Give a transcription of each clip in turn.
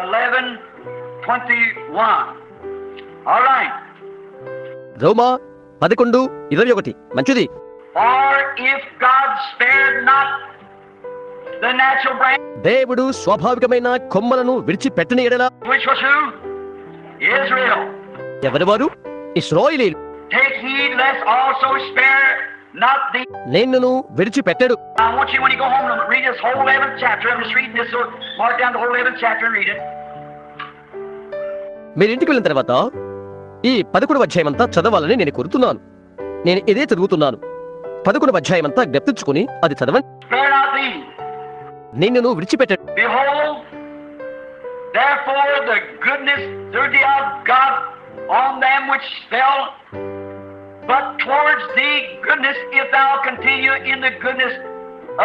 11:21. All right. రోమా 11:21 మంచిది. For if God spared not the natural branch, దేవుడు స్వాభావికమైన కొమ్మలను విడిచిపెట్టని ఎడల, which was who? Israel. ఎవరు వారు? ఇశ్రాయేలీయులు. Take heed lest also spare not the. నిన్నును విడిచిపెట్టడు. I want you, when you go home, to read this whole 11th chapter. I'm just reading this, so mark down the whole 11th chapter and read it. మీరు ఇంటికి వెళ్ళిన తర్వాత ఈ 11వ అధ్యాయం అంతా చదవాలని నేను కోరుతున్నాను. నేను ఇదే చదువుతున్నాను. 11వ అధ్యాయం అంతా జ్ఞప్తించుకుని అది చదవండి. Spare not thee. నిన్నును విడిచిపెట్టడు. Behold, therefore the goodness of God on them which fell, but towards thee goodness, if thou continue in the goodness,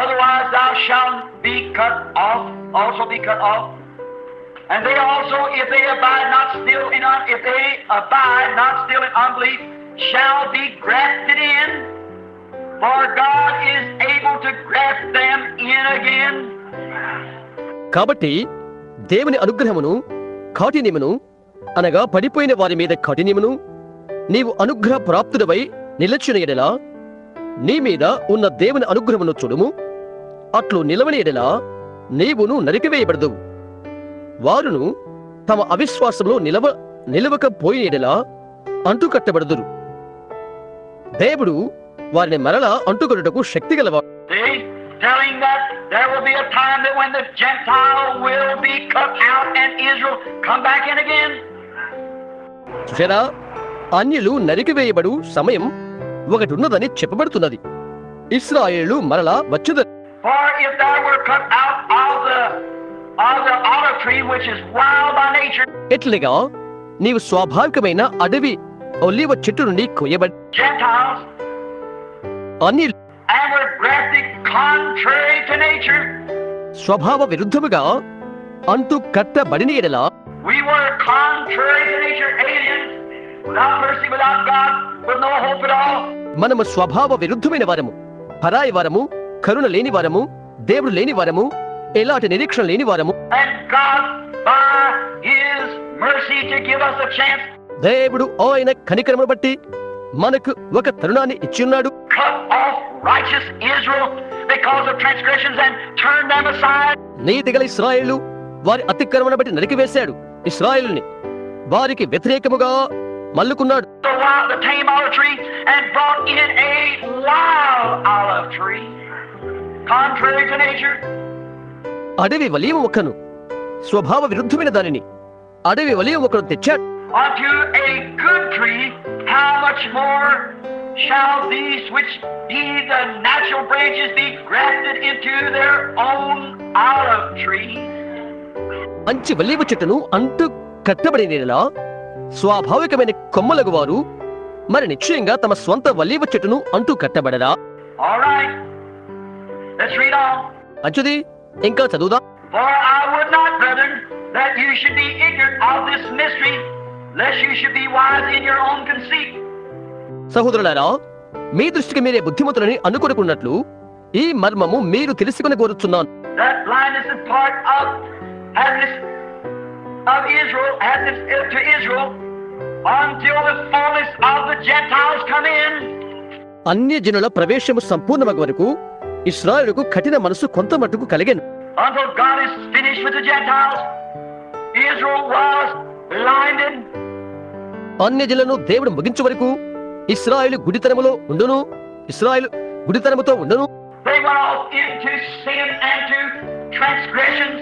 otherwise thou shalt be cut off, also be cut off. And they also, if they abide not still in unbelief, shall be grafted in, for God is able to graft them in again. కాబట్టి దేవుని అనుగ్రహమును కాఠిన్యమును అనగా పడిపోయిన వారి మీద కాఠిన్యమును నీవు అనుగ్రహ ప్రాప్తుడవై నిలచిన ఎడల నీ మీద ఉన్న దేవుని అనుగ్రహమును చూడుము. అట్లు నిలవని ఎడల నీవును నరికివేయబడదు. వారును తమ అవిశ్వాసంలో నిలవకపోయిన ఎడల అంటుకట్టబడదురు. దేవుడు వారిని మరలా అంటుకొనుటకు శక్తి గలవాడు. Telling that there will be a time that when the Gentile will be cut out and Israel come back in again. చూశారా, అన్యులు నరికివేయబడు సమయం ఒకటి ఉన్నదని చెప్పబడుతున్నది. ఇశ్రాయేలు మరలా వచ్చుదరు. For if thou were cut out of the olive tree which is wild by nature, ఎట్లుగా నీవు స్వాభావికమైన అడవి ఒలీవ చెట్టు నుండి కొయ్యబడి Gentiles, అన్యులు and were grafted contrary to nature, స్వభావ విరుద్ధముగా అంటు కట్టబడిన ఎడల, we were contrary to nature, aliens, without mercy, without God, with no hope at all. మనము స్వభావ విరుద్ధమైన వారము, పరాయి వారము, కరుణ లేని వారము, దేవుడు లేని వారము, ఎలాంటి నిరీక్షణ లేని వారము. And God, by His mercy to give us a chance, దేవుడు ఆయన కనికరమును బట్టి మనకు ఒక తరుణాన్ని ఇచ్చి ఉన్నాడు. cut off righteous Israel because of transgressions and turned them aside. నీతిగల ఇశ్రాయేలు వారి అతిక్రమణ బట్టి నరికివేశాడు. ఇశ్రాయేలుని వారికి వ్యతిరేకముగా మల్లుకున్నాడు. The tame olive tree and brought in a wild olive tree, contrary to nature. అడవి వలియ మొక్కను, స్వభావ విరుద్ధమైన దానిని అడవి వలియ మొక్కను తెచ్చాడు. Unto a good tree, how much more shall these which be the natural branches be grafted into their own olive tree? మంచి వలివ చెట్టును అంటు కట్టబడినలా స్వాభావికమైన కొమ్మలగు వారు మరి నిశ్చయంగా తమ స్వంత వలివ చెట్టును అంటు కట్టబడరా? All right, let's read on. మంచిది, ఇంకా చదువుదా. For I would not, brethren, that you should be ignorant of this mystery, lest you should be wise in your own conceit. సహోదరులారా, మీ దృష్టికి మీరే బుద్ధిమంతులని అనుకొనుకున్నట్లు ఈ మర్మము మీరు తెలుసుకుని కోరుచున్నాను. That blindness is part of Israel, to Israel, until the fullness of the Gentiles come in. అన్య జనుల ప్రవేశము సంపూర్ణమగు వరకు ఇశ్రాయేలుకు కఠిన మనసు కొంత మట్టుకు కలిగెను. Until God is finished with the Gentiles, Israel was blinded. అన్య జనులను దేవుడు ముగించే వరకు ఇశ్రాయేలు గుడితనములో ఉండును. ఇశ్రాయేలు గుడితనముతో ఉండును. They went off into sin and to transgressions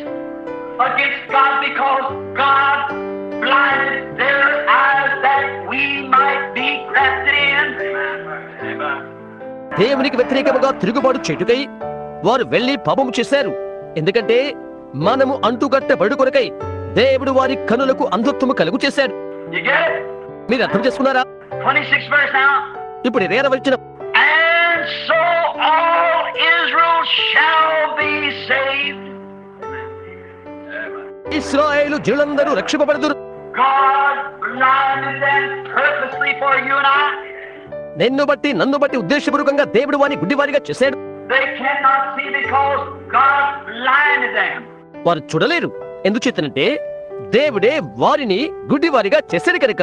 against God because God blinded their eyes that we might be grafted in. దేవునికి వ్యతిరేకముగా తిరుగుబాటు చేయుటకై వారు వెళ్లి పాపము చేశారు. ఎందుకంటే మనము అంటుకట్టబడు కొరకై దేవుడు వారి కనులకు అంధత్వము కలుగు చేశాడు. You get it? మీరు అర్థం చేసుకున్నారా? 26th verse now. ఇప్పుడు 20వ వచనం. And so all Israel shall be saved. ఇశ్రాయేలు జనులందరూ రక్షింపబడుదురు. God blinded them purposely for you and I. నన్ను బట్టి ఉద్దేశపూర్వకంగా దేవుడు వారిని గుడ్డివారిగా చేశాడు. They cannot see because God blinded them. వారు చూడలేరు. ఎందుచేతనంటే దేవుడే వారిని గుడ్డివారిగా చేశాడు కనుక.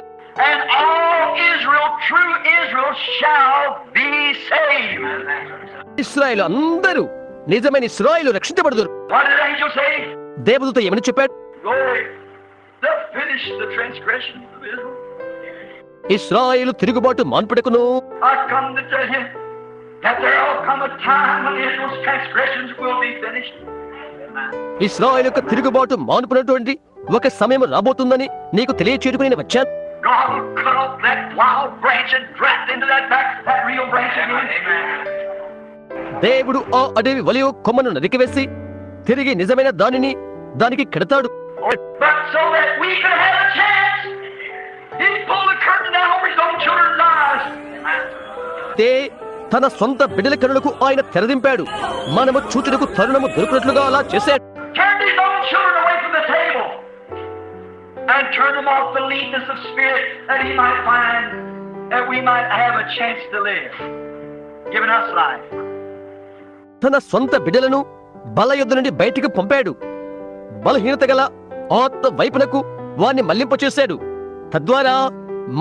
And all Israel, true Israel, shall be saved. ఇశ్రాయేలు అందరూ నిజమైన ఇశ్రాయేలు రక్షించబడుదురు. What did the angel say? దేవదూత ఏమని చెప్పాడు? Glory. They'll finish the transgressions of Israel. ఇశ్రాయేలు తిరుగుబాటు మాన్పుటకును. I come to tell you that there will come a time when Israel's transgressions will be finished. ఇశ్రాయేలు యొక్క తిరుగుబాటు మాన్పునటువంటి ఒక సమయం రాబోతుందని నీకు తెలియచేయడానికి నేను వచ్చాను. God will cut off that wild branch and draft into that real branch again. దేవుడు ఆ అడవి వలియో కొమ్మను నరికివేసి తిరిగి నిజమైన దానికి కడతాడు. But so that we can have a chance, He pulled the curtain down over His own children's lives. తన సొంత బిడ్డల కనులకు ఆయన తెరదింపాడు. మనము చూచుటకు తరుణము దొరికినట్లుగా అలా చేశాడు. Turned His own children away from the table and turned them off the leanness of spirit, that He might find that we might have a chance to live, giving us life. తన సొంత బిడ్డలను బలయుద్ధ నుండి బయటికి పంపాడు. బలహీనత గల ఆత్మ వైపునకు వారిని మళ్లింపచేశాడు. తద్వారా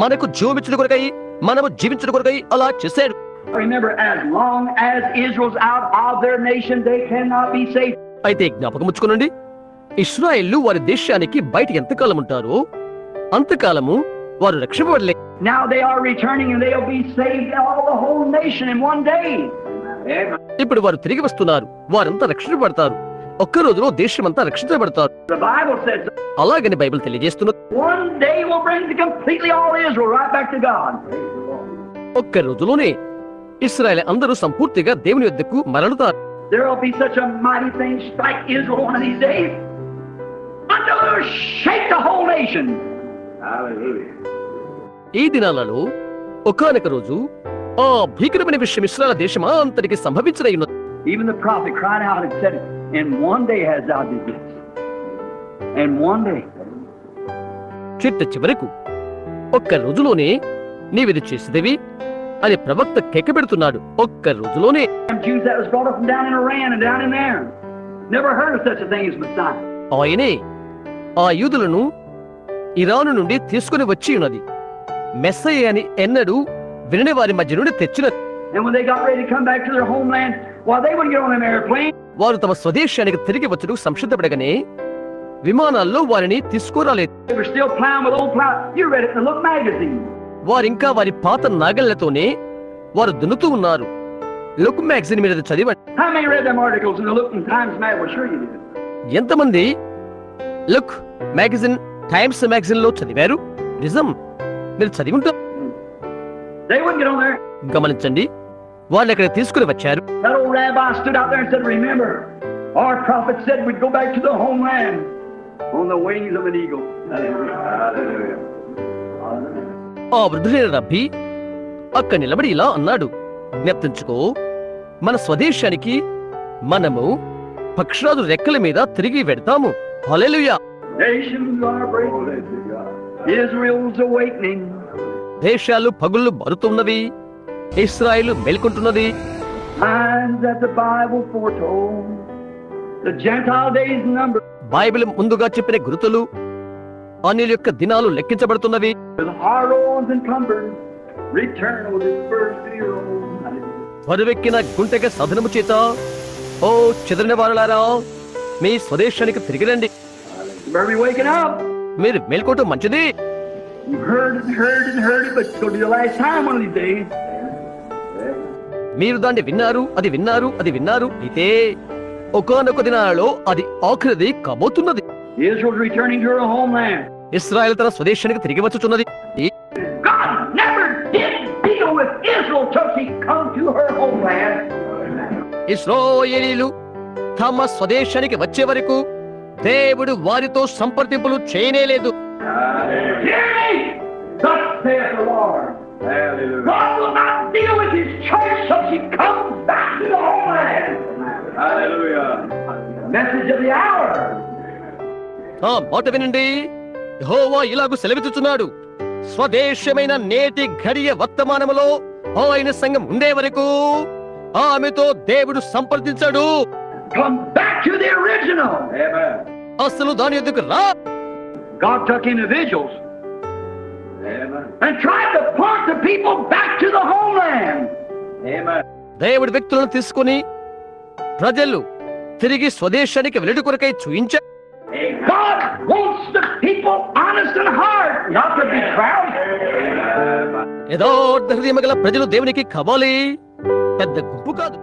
మనకు జీవమిచ్చుడు కొరకై, మనము జీవించుడు కొరకై అలా చేశాడు. Remember, as long as Israel's out of their nation, they cannot be saved. అయితే జ్ఞాపకముచ్చుకోనండి, ఇశ్రాయేలు వారి దేశానికి బయట ఎంతకాలం ఉంటారో అంతకాలము వారు రక్షింపబడలే. Now they are returning and they'll be saved, all the whole nation in one day. ఇప్పుడు వారు తిరిగి వస్తున్నారు. వారంతా రక్షించబడతారు. ఒక్క రోజులో దేశమంతా రక్షించబడతారు. The Bible says అలాగని Bible తెలియజేస్తున్నది. one day will bring completely all Israel right back to God. ఒక్క రోజులోనే ఇశ్రాయేలు అందరూ సంపూర్తిగా దేవుని యొద్దకు మరలుతారు. There will be such a mighty thing strike Israel one of these days until it will shake the whole nation. Hallelujah. ఈ దినాలలో ఒకానొక రోజు ఆ భీకరమైన విషయం ఇశ్రాయేలు దేశమంతటికి సంభవించనయ్యున్నది. Even the prophet cried out and said, "In one day has thou did this." In one day. చిట్ట చివరకు ఒక్క రోజులోనే నీవిది చేసేదేవి అని ప్రవక్త కెక్కబెడుతున్నాడు. ఒక్క రోజులోనే. Jews that was brought up from down in Iran and down in there never heard of such a thing as Messiah. ఆయనే ఆ యూదులను ఇరాను నుండి తీసుకుని వచ్చి ఉన్నది. మెస్సయ్య అని ఎన్నడూ వినని వారి మధ్య నుండి తెచ్చినది. And when they got ready to come back to their homeland, well, they wouldn't get on them airplane. వారు తమ స్వదేశానికి తిరిగి వచ్చుటకు సంసిద్ధపడగానే విమానాల్లో వారిని తీసుకురాలేదు. They were still plowing with old plow. You read it in the Look magazine. వారింకా వారి పాత నాగళ్లతోనే వారు దున్నుతూ ఉన్నారు. లుక్ మ్యాగజైన్ మీద చదివండి. How many read them articles in the Look and Times magazine? Well, sure you did. ఎంతమంది look magazine, times magazine లో చదివారు? నిజం, మీరు చదివి ఉంటారు. They wouldn't get on there. గమనించండి, వాళ్ళు అక్కడ తీసుకుని వచ్చారు. That old rabbi stood out there and said, "Remember, our prophet said we'd go back to the homeland on the wings of an eagle." Hallelujah. ఆ వృద్ధుడైన రబ్బీ అక్కడ నిలబడి ఇలా అన్నాడు, జ్ఞప్తించుకో, మన స్వదేశానికి మనము పక్షరాజు రెక్కల మీద తిరిగి వెడతాము. హల్లెలూయా. Nations are breaking. Israel's awakening. దేశాలు పగుళ్ళు మారుతున్నవి. ఇశ్రాయేలు మేల్కొంటున్నది. Times that the Bible foretold, the Gentile days numbered. Bible ముందుగా చెప్పిన గుర్తులు అన్యుల యొక్క దినాలు లెక్కించబడుతున్నవి. With harrows and cumbers, return with his first to your own. బరువెక్కిన గుంటెగ సాధనము చేత ఓ చెదరిన వారలారా మీ స్వదేశానికి తిరిగి రండి. You better be waking up. మీరు మేల్కోవటం మంచిది. You've heard it, but it's going to be the last time one of these days. మీరు దాన్ని విన్నారు, అది విన్నారు. అయితే ఒకానొక దినాలలో అది ఆఖరిది కాబోతున్నది. Israel's returning to her homeland. ఇశ్రాయేలు తన స్వదేశానికి తిరిగి వచ్చుచున్నది. God never did deal with Israel till she come to her homeland. ఇశ్రాయేలీయులు తమ స్వదేశానికి వచ్చే వరకు దేవుడు వారితో సంప్రదింపులు చేయనేలేదు. Hear me, thus saith the Lord. Hallelujah. God will not deal with His church till she comes back to the homeland. Hallelujah. Message of the hour. ఆ మాట వినండి, యెహోవా ఇలాగు సెలవిచ్చుచున్నాడు, స్వదేశమైన నేటి ఘడియ వర్తమానములో ఆయన సంఘం ఉండే వరకు ఆమెతో దేవుడు సంప్రదించాడు. Come back to the original. Amen. అసలు దాని ఎదుకు రా. God took individuals and tried to point the people back to the homeland. Amen. దేవుడి వ్యక్తులను తీసుకుని ప్రజలు తిరిగి స్వదేశానికి వెళ్ళుట కొరకై చూయించారు. God wants the people honest in heart, not to be proud. యథార్థ హృదయం గల ప్రజలు దేవునికి కావాలి, పెద్ద గుంపు కాదు.